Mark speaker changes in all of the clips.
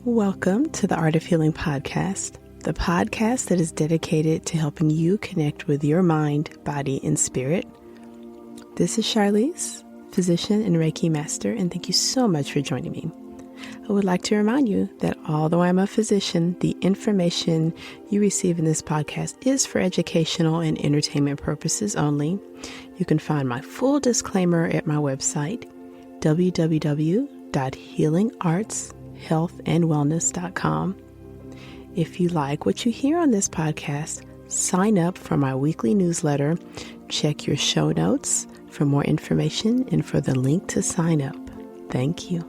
Speaker 1: Welcome to the Art of Healing podcast, the podcast that is dedicated to helping you connect with your mind, body, and spirit. This is Charlize, physician and Reiki master, and thank you so much for joining me. I would like to remind you that although I'm a physician, the information you receive in this podcast is for educational and entertainment purposes only. You can find my full disclaimer at my website, www.healingartshealthandwellness.com. If you like what you hear on this podcast, sign up for my weekly newsletter. Check your show notes for more information and for the link to sign up. Thank you.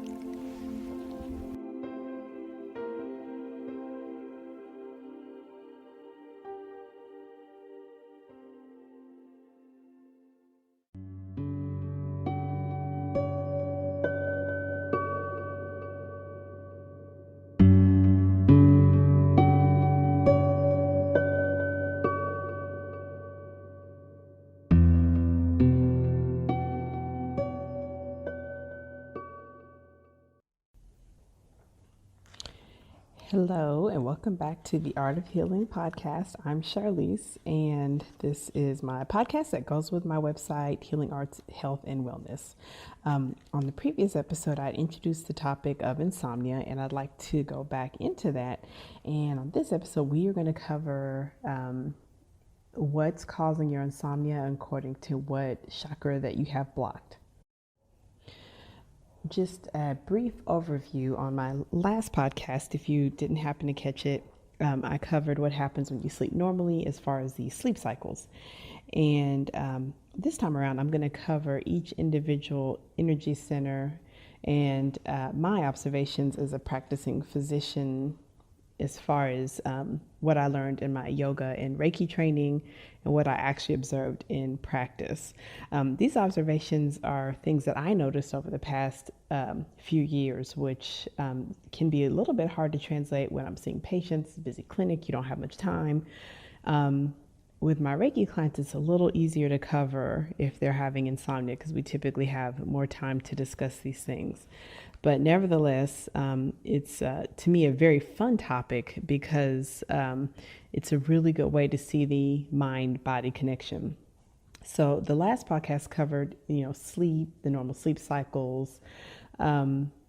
Speaker 1: Hello, and welcome back to the Art of Healing podcast. I'm Charlize, and this is my podcast that goes with my website, Healing Arts, Health, and Wellness. On the previous episode, I introduced the topic of insomnia, and I'd like to go back into that. And on this episode, we are going to cover what's causing your insomnia according to what chakra that you have blocked. Just a brief overview on my last podcast. If you didn't happen to catch it, I covered what happens when you sleep normally as far as the sleep cycles. And this time around, I'm going to cover each individual energy center and my observations as a practicing physician as far as what I learned in my yoga and Reiki training and what I actually observed in practice. These observations are things that I noticed over the past few years, which can be a little bit hard to translate when I'm seeing patients, busy clinic, you don't have much time. With my Reiki clients, it's a little easier to cover if they're having insomnia because we typically have more time to discuss these things. But nevertheless, it's to me a very fun topic because it's a really good way to see the mind-body connection. So the last podcast covered, sleep, the normal sleep cycles,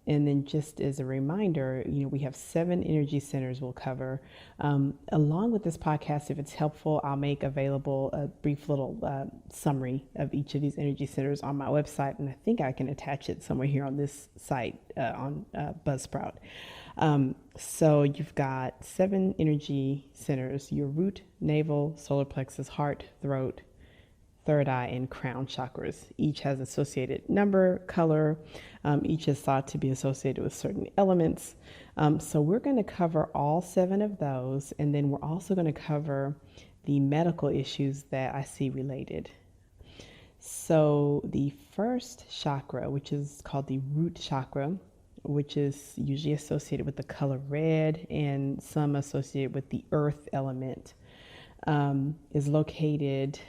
Speaker 1: and then just as a reminder, we have 7 energy centers we'll cover. Along with this podcast, if it's helpful, I'll make available a brief little summary of each of these energy centers on my website. And I think I can attach it somewhere here on this site on Buzzsprout. So you've got 7 energy centers: your root, navel, solar plexus, heart, throat, third eye, and crown chakras. Each has associated number, color. Each is thought to be associated with certain elements. So we're going to cover all 7 of those, and then we're also going to cover the medical issues that I see related. So the first chakra, which is called the root chakra, which is usually associated with the color red and some associated with the earth element, is located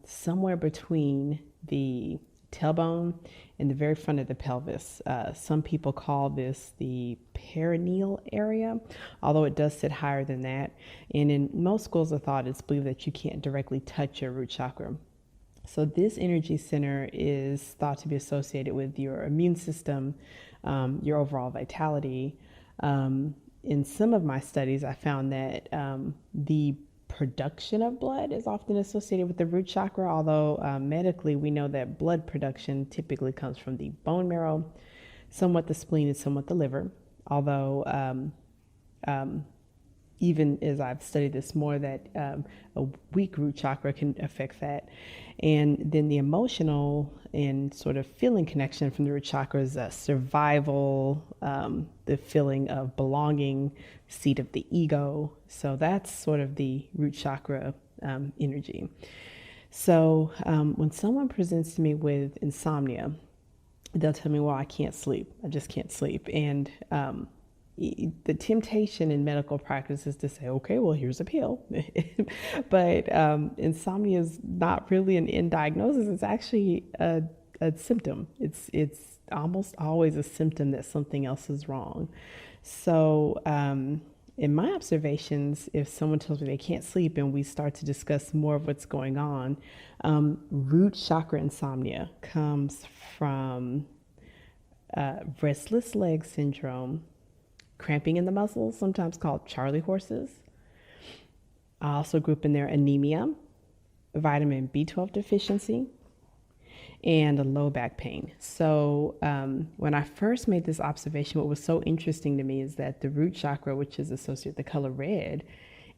Speaker 1: somewhere between the tailbone and the very front of the pelvis. Some people call this the perineal area, although it does sit higher than that. And in most schools of thought, it's believed that you can't directly touch your root chakra. So this energy center is thought to be associated with your immune system, your overall vitality. In some of my studies, I found that the production of blood is often associated with the root chakra, although medically we know that blood production typically comes from the bone marrow, somewhat the spleen, and somewhat the liver, although even as I've studied this more, that a weak root chakra can affect that. And then the emotional and sort of feeling connection from the root chakra is survival, the feeling of belonging, seat of the ego. So that's sort of the root chakra energy. So when someone presents to me with insomnia, they'll tell me, well, I can't sleep. I just can't sleep. And the temptation in medical practice is to say, okay, well, here's a pill. But insomnia is not really an end diagnosis. It's actually a a symptom. It's almost always a symptom that something else is wrong. So, in my observations, if someone tells me they can't sleep and we start to discuss more of what's going on, root chakra insomnia comes from restless leg syndrome, cramping in the muscles, sometimes called Charlie horses. I also group in there anemia, vitamin B12 deficiency, and a low back pain. So when I first made this observation, what was so interesting to me is that the root chakra, which is associated with the color red,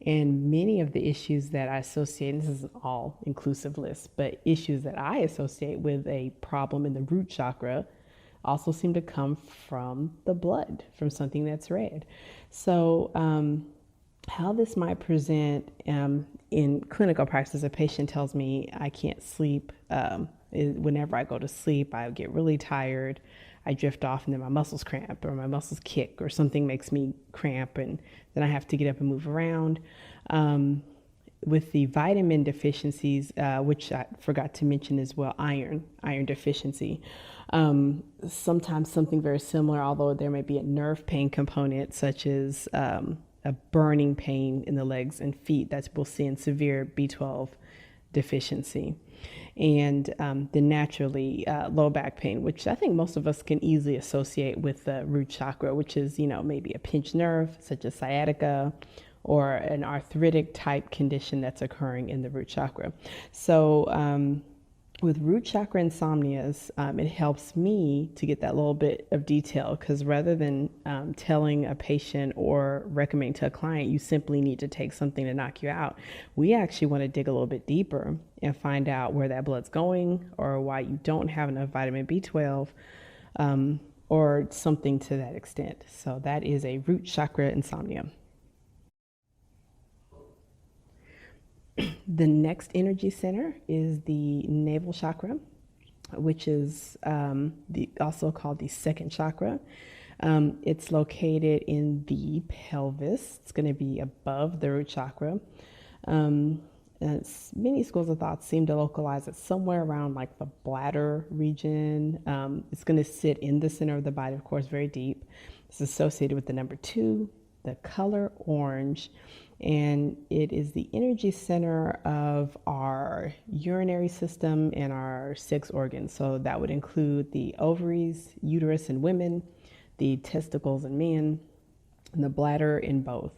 Speaker 1: and many of the issues that I associate, and this is an all inclusive list, but issues that I associate with a problem in the root chakra also seem to come from the blood, from something that's red. So how this might present in clinical practice, a patient tells me I can't sleep. Whenever I go to sleep, I get really tired. I drift off and then my muscles cramp or my muscles kick or something makes me cramp, and then I have to get up and move around. With the vitamin deficiencies, which I forgot to mention as well, iron deficiency. Sometimes something very similar, although there may be a nerve pain component, such as a burning pain in the legs and feet that we'll see in severe B12 deficiency. And then naturally low back pain, which I think most of us can easily associate with the root chakra, which is, maybe a pinched nerve such as sciatica or an arthritic type condition that's occurring in the root chakra. So with root chakra insomnias, it helps me to get that little bit of detail, because rather than telling a patient or recommending to a client, you simply need to take something to knock you out, we actually want to dig a little bit deeper and find out where that blood's going or why you don't have enough vitamin B12 or something to that extent. So that is a root chakra insomnia. The next energy center is the navel chakra, which is also called the second chakra. It's located in the pelvis. It's going to be above the root chakra. Many schools of thought seem to localize it somewhere around like the bladder region. It's going to sit in the center of the body, of course, very deep. It's associated with the number 2, the color orange, and it is the energy center of our urinary system and our sex organs. So that would include the ovaries, uterus in women, the testicles in men, and the bladder in both.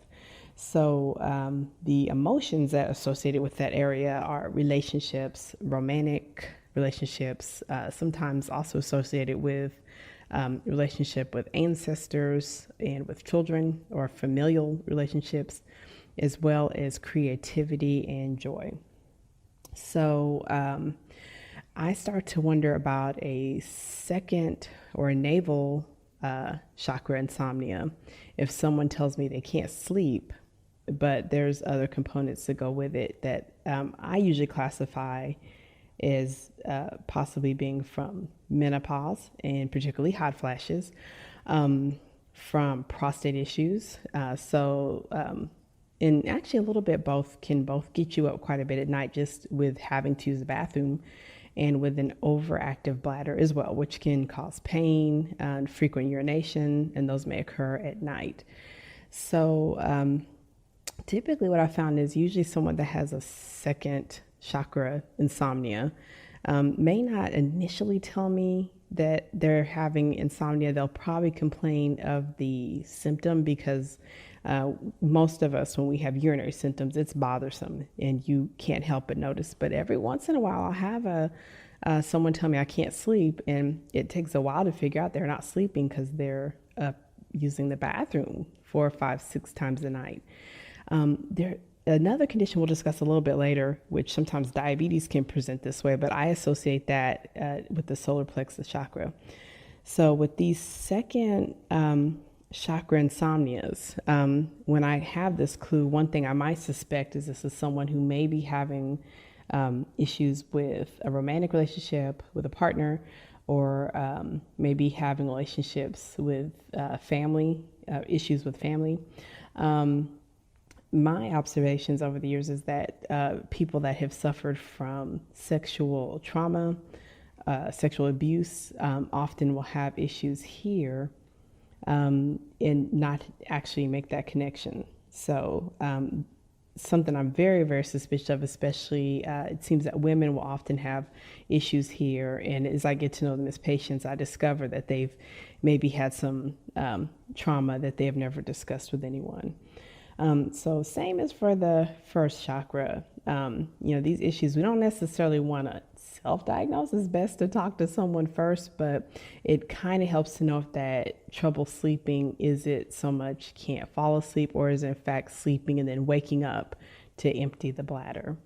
Speaker 1: So the emotions that are associated with that area are relationships, romantic relationships, sometimes also associated with relationship with ancestors and with children, or familial relationships, as well as creativity and joy. So I start to wonder about a second or a navel chakra insomnia. If someone tells me they can't sleep, but there's other components that go with it that I usually classify as possibly being from menopause, and particularly hot flashes, from prostate issues. And actually a little bit both can both get you up quite a bit at night, just with having to use the bathroom, and with an overactive bladder as well, which can cause pain and frequent urination, and those may occur at night. So typically what I found is usually someone that has a second chakra insomnia may not initially tell me that they're having insomnia. They'll probably complain of the symptom, because most of us, when we have urinary symptoms, it's bothersome and you can't help but notice. But every once in a while, I'll have someone tell me I can't sleep, and it takes a while to figure out they're not sleeping because they're using the bathroom 4, 5, 6 times a night. Another condition we'll discuss a little bit later, which sometimes diabetes can present this way, but I associate that with the solar plexus chakra. So with these second chakra insomnias, when I have this clue, one thing I might suspect is this is someone who may be having issues with a romantic relationship with a partner, or maybe having relationships with family, issues with family. My observations over the years is that people that have suffered from sexual trauma, sexual abuse often will have issues here and not actually make that connection. So something I'm very, very suspicious of, especially it seems that women will often have issues here. And as I get to know them as patients, I discover that they've maybe had some trauma that they have never discussed with anyone. So same as for the first chakra, these issues, we don't necessarily want to self-diagnose. It's best to talk to someone first, but it kind of helps to know if that trouble sleeping, is it so much can't fall asleep, or is it in fact sleeping and then waking up to empty the bladder.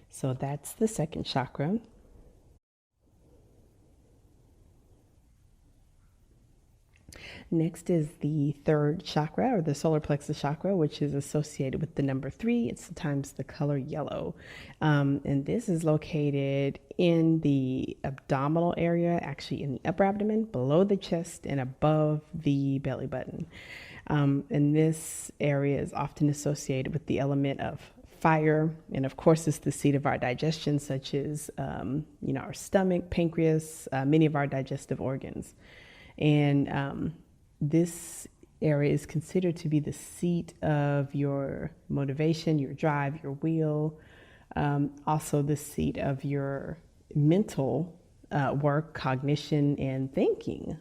Speaker 1: So that's the second chakra. Next is the third chakra, or the solar plexus chakra, which is associated with the number 3. It's sometimes the color yellow. And this is located in the abdominal area, actually in the upper abdomen, below the chest, and above the belly button. And this area is often associated with the element of fire. And of course, it's the seat of our digestion, such as, our stomach, pancreas, many of our digestive organs. And this area is considered to be the seat of your motivation, your drive, your will, also the seat of your mental work, cognition, and thinking,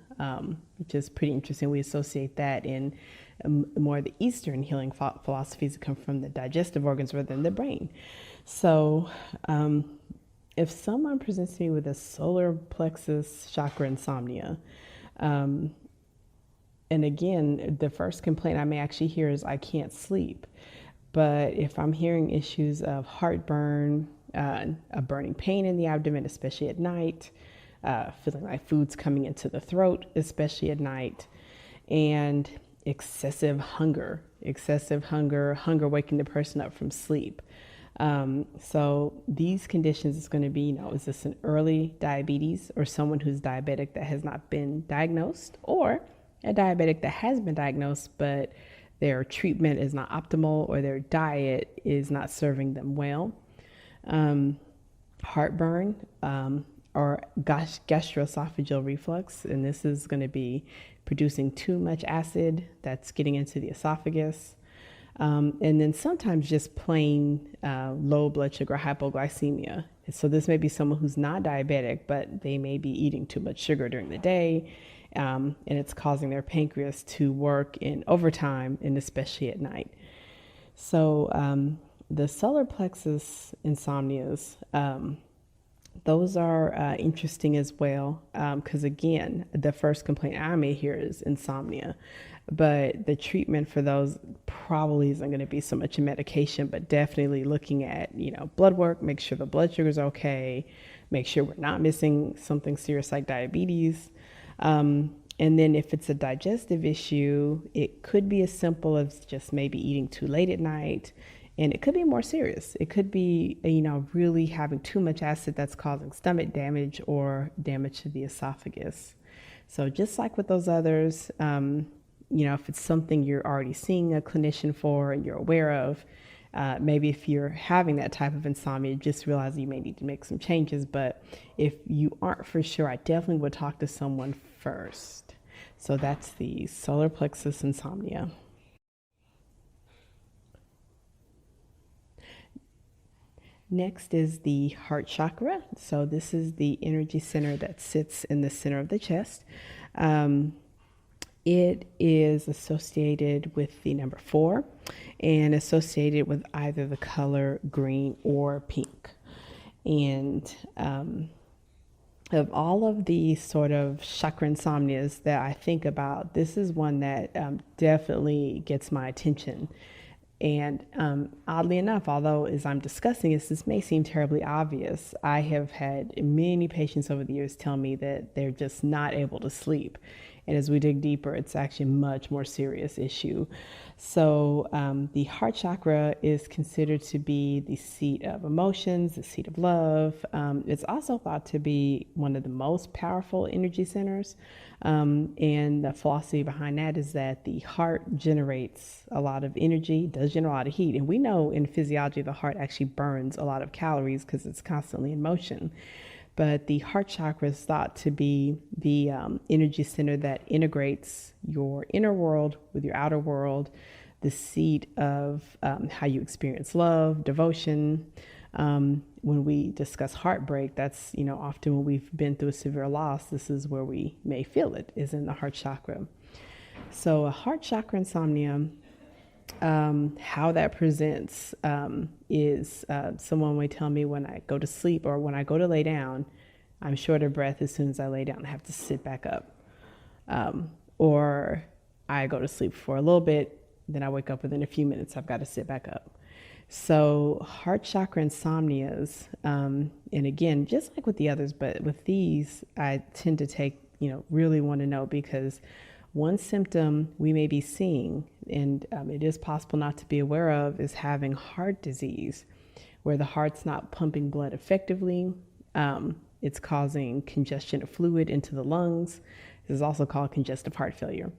Speaker 1: which is pretty interesting. We associate that in more of the Eastern healing philosophies that come from the digestive organs rather than the brain. So if someone presents me with a solar plexus chakra insomnia, and again, the first complaint I may actually hear is I can't sleep. But if I'm hearing issues of heartburn, a burning pain in the abdomen, especially at night, feeling like food's coming into the throat, especially at night, and excessive hunger, waking the person up from sleep. So these conditions is going to be, is this an early diabetes, or someone who's diabetic that has not been diagnosed, or a diabetic that has been diagnosed, but their treatment is not optimal, or their diet is not serving them well. Heartburn, or gastroesophageal reflux, and this is going to be producing too much acid that's getting into the esophagus. And then sometimes just plain low blood sugar, hypoglycemia. So this may be someone who's not diabetic, but they may be eating too much sugar during the day, and it's causing their pancreas to work in overtime, and especially at night. So the solar plexus insomnias, those are interesting as well, because again, the first complaint I may hear is insomnia, but the treatment for those probably isn't going to be so much a medication, but definitely looking at, blood work, make sure the blood sugar is okay, make sure we're not missing something serious like diabetes. And then if it's a digestive issue, it could be as simple as just maybe eating too late at night. And it could be more serious. It could be, really having too much acid that's causing stomach damage or damage to the esophagus. So just like with those others, if it's something you're already seeing a clinician for and you're aware of, maybe if you're having that type of insomnia, just realize you may need to make some changes. But if you aren't for sure, I definitely would talk to someone first. So that's the solar plexus insomnia. Next is the heart chakra. So this is the energy center that sits in the center of the chest. It is associated with the number 4 and associated with either the color green or pink. And of all of the sort of chakra insomnias that I think about, this is one that definitely gets my attention. And oddly enough, although as I'm discussing this may seem terribly obvious, I have had many patients over the years tell me that they're just not able to sleep. And as we dig deeper, it's actually a much more serious issue. So the heart chakra is considered to be the seat of emotions, the seat of love. It's also thought to be one of the most powerful energy centers. And the philosophy behind that is that the heart generates a lot of energy, does generate a lot of heat. And we know in physiology, the heart actually burns a lot of calories because it's constantly in motion. but the heart chakra is thought to be the energy center that integrates your inner world with your outer world, the seat of how you experience love, devotion. When we discuss heartbreak, that's, often when we've been through a severe loss, this is where we may feel it, is in the heart chakra. So a heart chakra insomnia, how that presents is someone may tell me when I go to sleep or when I go to lay down, I'm short of breath as soon as I lay down. I have to sit back up. Or I go to sleep for a little bit, then I wake up within a few minutes, I've got to sit back up. So heart chakra insomnias, and again, just like with the others, but with these, I tend to take, really want to know, because one symptom we may be seeing, and it is possible not to be aware of, is having heart disease, where the heart's not pumping blood effectively. It's causing congestion of fluid into the lungs. This is also called congestive heart failure.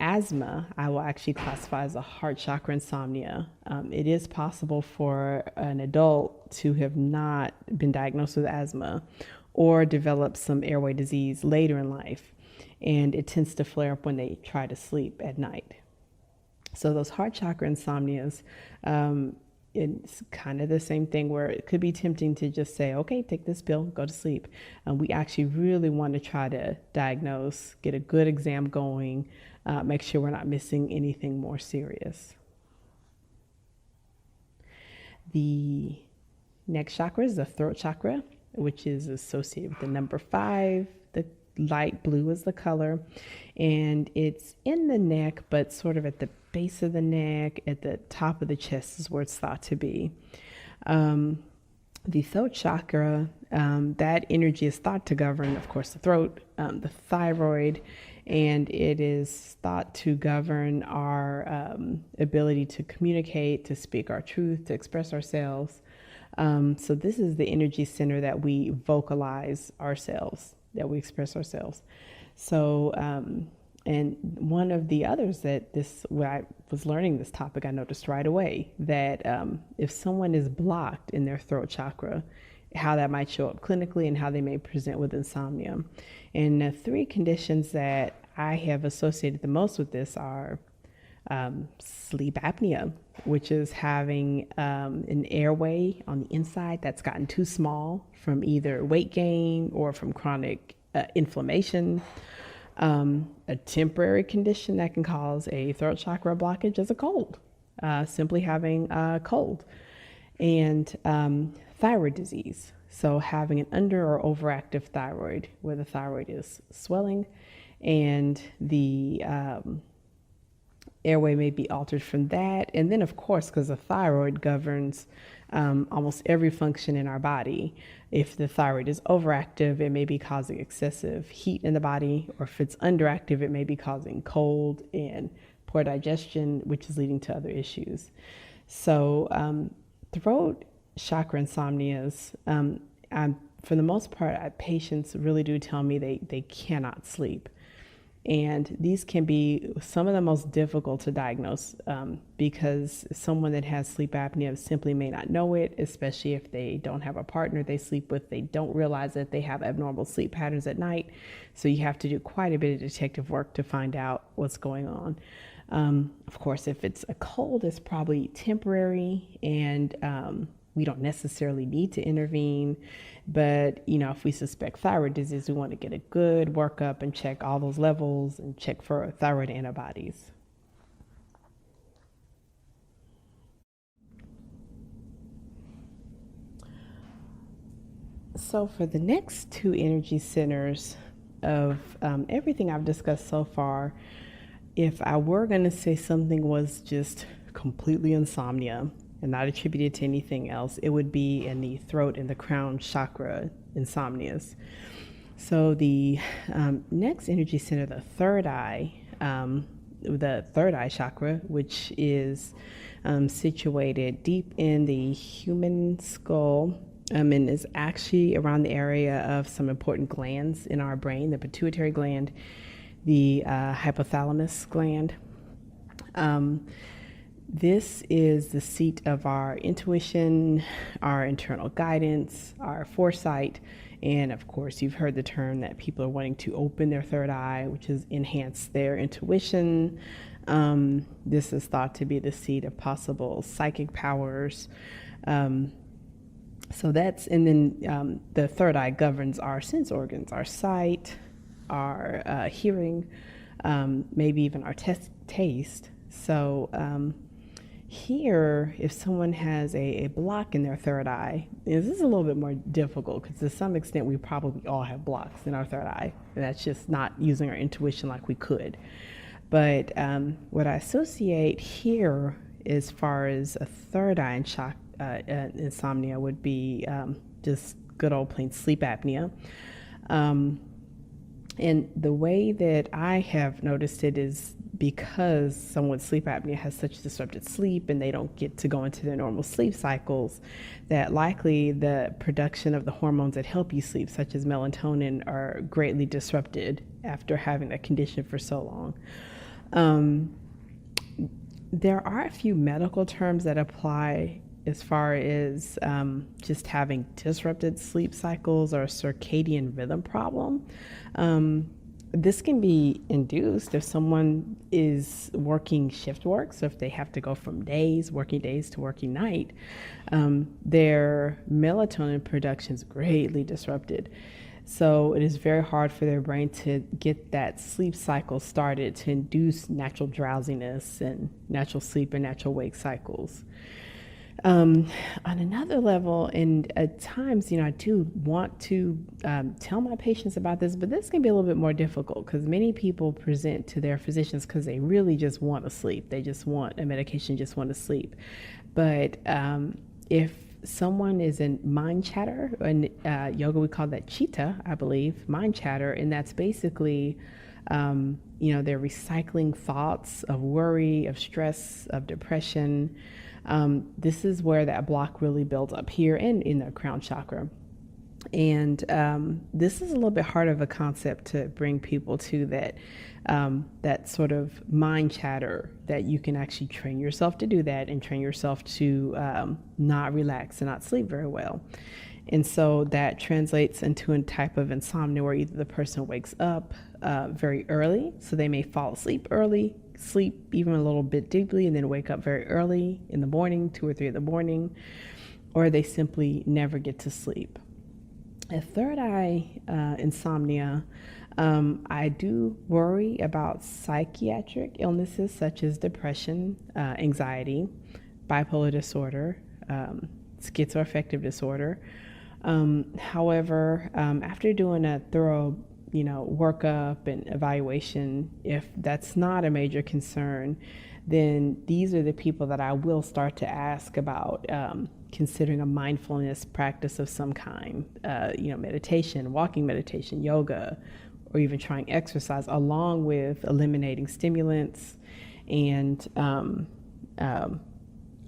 Speaker 1: Asthma, I will actually classify as a heart chakra insomnia. It is possible for an adult to have not been diagnosed with asthma or develop some airway disease later in life. And it tends to flare up when they try to sleep at night. So those heart chakra insomnias, it's kind of the same thing, where it could be tempting to just say, okay, take this pill, go to sleep. We actually really want to try to diagnose, get a good exam going, make sure we're not missing anything more serious. The next chakra is the throat chakra, which is associated with the number 5. The light blue is the color, and it's in the neck, but sort of at the base of the neck, at the top of the chest is where it's thought to be. The throat chakra, that energy is thought to govern, of course, the throat, the thyroid, and it is thought to govern our ability to communicate, to speak our truth, to express ourselves. So this is the energy center that we vocalize ourselves, that we express ourselves. So, and one of the others when I was learning this topic, I noticed right away that if someone is blocked in their throat chakra, how that might show up clinically and how they may present with insomnia. And the 3 conditions that I have associated the most with this are sleep apnea, which is having an airway on the inside that's gotten too small from either weight gain or from chronic inflammation. A temporary condition that can cause a throat chakra blockage is a cold, simply having a cold. And thyroid disease, so having an under or overactive thyroid, where the thyroid is swelling and the airway may be altered from that. And then, of course, because the thyroid governs almost every function in our body, if the thyroid is overactive, it may be causing excessive heat in the body, or if it's underactive, it may be causing cold and poor digestion, which is leading to other issues. So throat chakra insomnias, for the most part, patients really do tell me they cannot sleep. And these can be some of the most difficult to diagnose because someone that has sleep apnea simply may not know it, especially if they don't have a partner they sleep with. They don't realize that they have abnormal sleep patterns at night. So you have to do quite a bit of detective work to find out what's going on. Of course, if it's a cold, it's probably temporary, and we don't necessarily need to intervene. But, if we suspect thyroid disease, we want to get a good workup and check all those levels and check for thyroid antibodies. So for the next 2 energy centers of everything I've discussed so far, if I were going to say something was just completely insomnia and not attributed to anything else, it would be in the throat and the crown chakra insomnias. So the next energy center, the third eye chakra, which is situated deep in the human skull, and is actually around the area of some important glands in our brain, the pituitary gland, the hypothalamus gland. This is the seat of our intuition, our internal guidance, our foresight, and of course, you've heard the term that people are wanting to open their third eye, which is enhance their intuition. This is thought to be the seat of possible psychic powers. So that's, and then the third eye governs our sense organs, our sight, our hearing, maybe even our taste. So here, if someone has a block in their third eye, this is a little bit more difficult because to some extent we probably all have blocks in our third eye. And that's just not using our intuition like we could. But what I associate here as far as a third eye and insomnia would be just good old plain sleep apnea. And the way that I have noticed it is because someone with sleep apnea has such disrupted sleep and they don't get to go into their normal sleep cycles, that likely the production of the hormones that help you sleep, such as melatonin, are greatly disrupted after having that condition for so long. There are a few medical terms that apply as far as just having disrupted sleep cycles or a circadian rhythm problem. This can be induced if someone is working shift work. So if they have to go from working days to working night, their melatonin production is greatly disrupted. So it is very hard for their brain to get that sleep cycle started to induce natural drowsiness and natural sleep and natural wake cycles. On another level, and at times, I do want to tell my patients about this, but this can be a little bit more difficult because many people present to their physicians because they really just want to sleep. They just want a medication, just want to sleep. But if someone is in mind chatter, in yoga we call that chitta, I believe, mind chatter, and that's basically they're recycling thoughts of worry, of stress, of depression. This is where that block really builds up here and in the crown chakra. And this is a little bit hard of a concept to bring people to, that sort of mind chatter, that you can actually train yourself to do that and train yourself to not relax and not sleep very well. And so that translates into a type of insomnia where either the person wakes up very early, so they may fall asleep early, sleep even a little bit deeply, and then wake up very early in the morning, 2 or 3 in the morning, or they simply never get to sleep. A third eye insomnia, I do worry about psychiatric illnesses such as depression, anxiety, bipolar disorder, schizoaffective disorder. However, after doing a thorough workup and evaluation, if that's not a major concern, then these are the people that I will start to ask about considering a mindfulness practice of some kind, meditation, walking meditation, yoga, or even trying exercise, along with eliminating stimulants and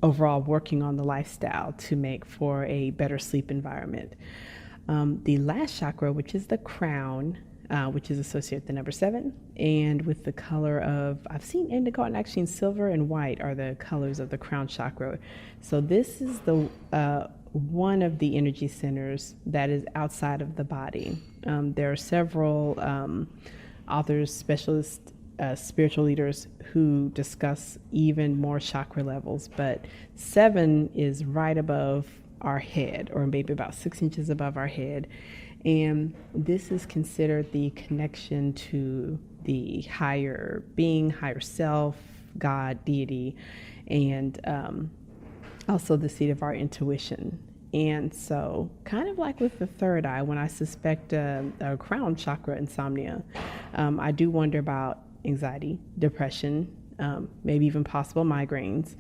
Speaker 1: overall working on the lifestyle to make for a better sleep environment. The last chakra, which is the crown, which is associated with the number 7, and with the color of, I've seen indigo and actually silver and white are the colors of the crown chakra. So this is the one of the energy centers that is outside of the body. There are several authors, specialists, spiritual leaders who discuss even more chakra levels, but 7 is right above our head, or maybe about 6 inches above our head. And this is considered the connection to the higher being, higher self, God, deity, and also the seat of our intuition. And so kind of like with the third eye, when I suspect a crown chakra insomnia, I do wonder about anxiety, depression, maybe even possible migraines.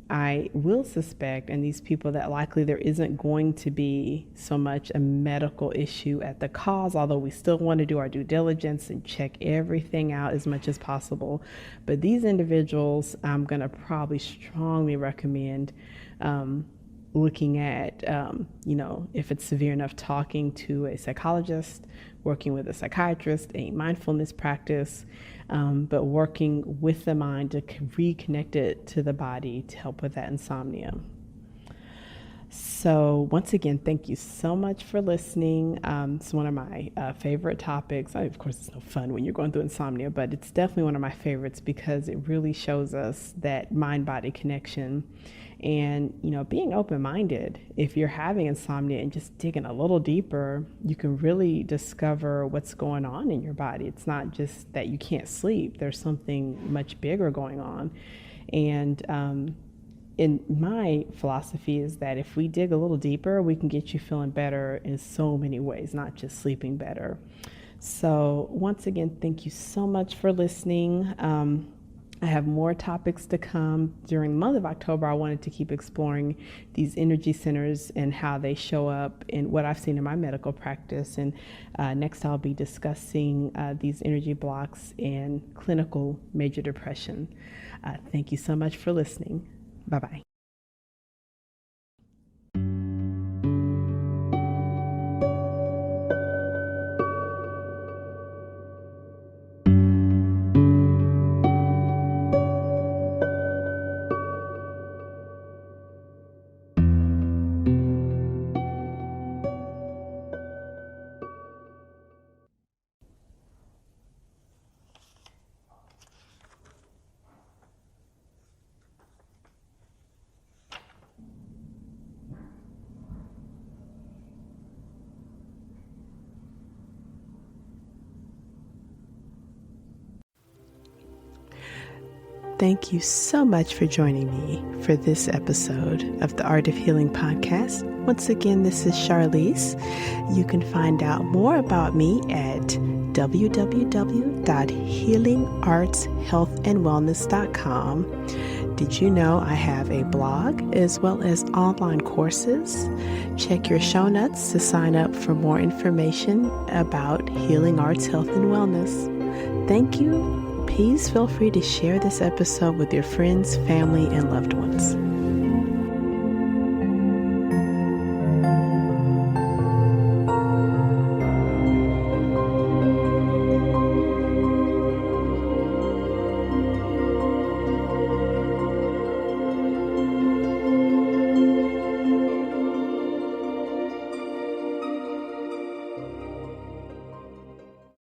Speaker 1: I will suspect in these people that likely there isn't going to be so much a medical issue at the cause, although we still want to do our due diligence and check everything out as much as possible. But these individuals, I'm going to probably strongly recommend looking at, if it's severe enough, talking to a psychologist working with a psychiatrist, a mindfulness practice, but working with the mind to reconnect it to the body to help with that insomnia. So once again, thank you so much for listening. It's one of my favorite topics. Of course, it's no fun when you're going through insomnia, but it's definitely one of my favorites because it really shows us that mind-body connection. And, being open-minded, if you're having insomnia and just digging a little deeper, you can really discover what's going on in your body. It's not just that you can't sleep. There's something much bigger going on. And in my philosophy is that if we dig a little deeper, we can get you feeling better in so many ways, not just sleeping better. So once again, thank you so much for listening. I have more topics to come. During the month of October, I wanted to keep exploring these energy centers and how they show up in what I've seen in my medical practice. And next, I'll be discussing these energy blocks and clinical major depression. Thank you so much for listening. Bye-bye. Thank you so much for joining me for this episode of the Art of Healing podcast. Once again, this is Charlize. You can find out more about me at www.healingartshealthandwellness.com. Did you know I have a blog as well as online courses? Check your show notes to sign up for more information about healing arts, health, and wellness. Thank you. Please feel free to share this episode with your friends, family, and loved ones.